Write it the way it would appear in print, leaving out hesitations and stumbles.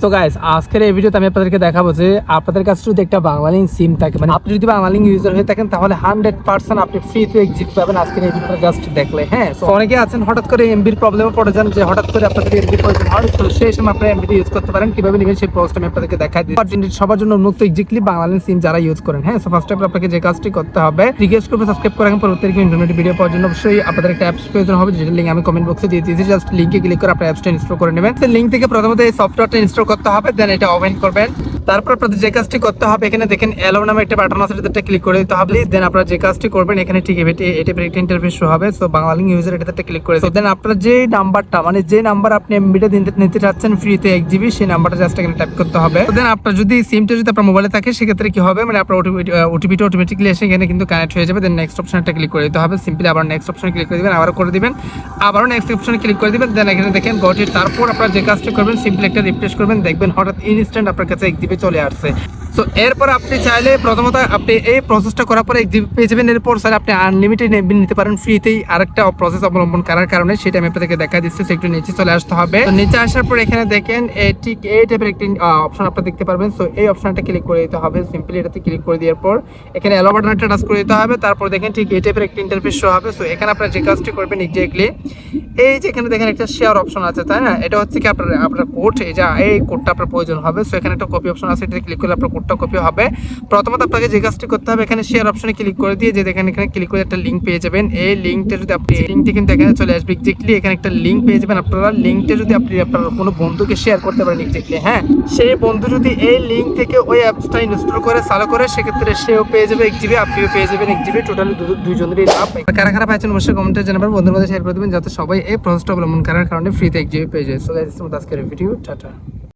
So guys আজকের এই ভিডিওতে আমি আপনাদেরকে দেখাবো যে আপনাদের কাছে যদি একটা বাংলালিংক সিম থাকে, মানে আপনি যদি বাংলালিংক ইউজার হয়ে থাকেন তাহলে 100% আপনি ফ্রি টু এক্সিট পাবেন আজকের এই ভিডিওটা জাস্ট দেখলে। হ্যাঁ, সো অনেকে আছেন হঠাৎ করে এমবির প্রবলেমে পড়ে যান, যে হঠাৎ করে আপনাদের এমবি প্রয়োজন হয়, তো সেই সময় আপনি এমবিটি ইউজ করতে পারেন। কিভাবে নেবেন সেই প্রসেসটা আমি আপনাদেরকে দেখাই দিই। সবার জন্য উন্মুক্ত এক্স্যাক্টলি বাংলালিংক সিম যারা ইউজ করেন। হ্যাঁ, সো ফার্স্ট অফ আপনাকে যে কাজটি করতে হবে, রিকোয়েস্ট করবে সাবস্ক্রাইব করে রাখেন পরবর্তী ইন্টারনেট ভিডিও পাওয়ার জন্য। অবশ্যই আপনাদের একটা অ্যাপস প্রয়োজন হবে, যেটা লিঙ্ক আমি কমেন্ট বক্সে দিয়ে দিয়েছি। জাস্ট লিঙ্কে ক্লিক করে আপনার অ্যাপসটা ইনস্টল করে নেবেন। লিঙ্ক থেকে প্রথমত এই সফটওয়্যারটা ইনস্টল করতে হবে, দেন এটা ওপেন করবেন। তারপর আপনাদের যে কাজটি করতে হবে, এখানে দেখেন অ্যালো নামে একটা বাটন আছে, এটাতে ক্লিক করে দিতে হবে। দেন আপনারা যে কাজটি করবেন, এখানে ঠিক এটা একটা ইন্টারফেস শো হবে। সো বাংলালিংক ইউজার এটাতে ক্লিক করে দেন আপনারা যে নাম্বারটা, মানে যে নাম্বার আপনি এমবিটা নিতে চাচ্ছেন ফ্রিতে 1 জিবি, সেই নাম্বারটা জাস্ট এখানে টাইপ করতে হবে। দেন আপনার যদি সিমটা যদি আপনার মোবাইলে থাকে, সেক্ষেত্রে কি হবে, মানে আপনার ওটিপিটা অটোমেটিক্যালি এসে এখানে কিন্তু কানেক্ট হয়ে যাবে। দেন নেক্সট অপশনটা ক্লিক করে দিতে হবে। সিম্পলি আবার নেক্সট অপশনে ক্লিক করে দিবেন, আবারও করে দিবেন, আবারও নেক্সট অপশনে ক্লিক করে দিবেন। দেন এখানে দেখেন গট ইট। তারপর আপনারা যে কাজটা করবেন, সিম্পলি একটা রিফ্রেশ করবেন, দেখবেন হঠাৎ ইনস্ট্যান্ট আপনার কাছে 1 জিবি চলে আসছে। সো এরপর আপনি চাইলে প্রথমত আপনি এই প্রসেসটা করার পরে 1 জিবি পেয়ে যাবেন। এরপর স্যার আপনি আনলিমিটেড এমবি নিতে পারেন ফ্রিতেই। আরেকটা প্রসেস অবলম্বন করার কারণে সেটা আমি আপনাদেরকে দেখা দিচ্ছি। একটু নিচে চলে আসতে হবে। তো নিচে আসার পর এখানে দেখেন ঠিক এই টাইপের একটি অপশন আপনারা দেখতে পারবেন। সো এই অপশনটা ক্লিক করে দিতে হবে। সিম্পলি এটাতে ক্লিক করে দেওয়ার পর এখানে অ্যালো বাটনটা টাচ করে দিতে হবে। তারপর দেখেন ঠিক এই টাইপের একটি ইন্টারফেস শো হবে। সো এখানে আপনারা যে কাজটি করবেন এক্স্যাক্টলি এই যে এখানে দেখেন একটা শেয়ার অপশন আছে, তাই না? এটা হচ্ছে কি আপনার কোড, এই কোডটা আপনার প্রয়োজন হবে। সো এখানে একটা কপি অপশন আছে, এটাতে ক্লিক করলে আপনার কোডটা কপি হবে। প্রথমত আপনাকে যে কাজটি করতে হবে, এখানে শেয়ার অপশনে ক্লিক করে দিয়ে যে দেখেন এখানে ক্লিক করে একটা লিঙ্ক পেয়ে যাবেন। এই লিঙ্কটা যদি আপনি লিঙ্কটি কিন্তু এখানে চলে আসবে এক্স্যাক্টলি। এখানে একটা লিঙ্ক পেয়ে যাবেন আপনারা। লিঙ্কটা যদি আপনি আপনার কোনো বন্ধুকে শেয়ার করতে পারেন এক্স্যাক্টলি, হ্যাঁ, সেই বন্ধু যদি এই লিঙ্ক থেকে ওই অ্যাপসটা ইনস্টল করে চালু করে, সেক্ষেত্রে সেও পেয়ে যাবে 1 জিবি, আপনিও পেয়ে যাবেন 1 জিবি। টোটালি দুজনেরই লাভ। কারা কারা পাচ্ছেন অবশ্যই কমেন্টে জানাবেন, বন্ধুর মধ্যে শেয়ার করে দেবেন, যাতে সবাই এই প্রসেসটা অবলম্বন করার কারণে ফ্রিতে 1 জিবি পেয়ে যায়। সো গাইস, আজকের ভিডিও টাটা।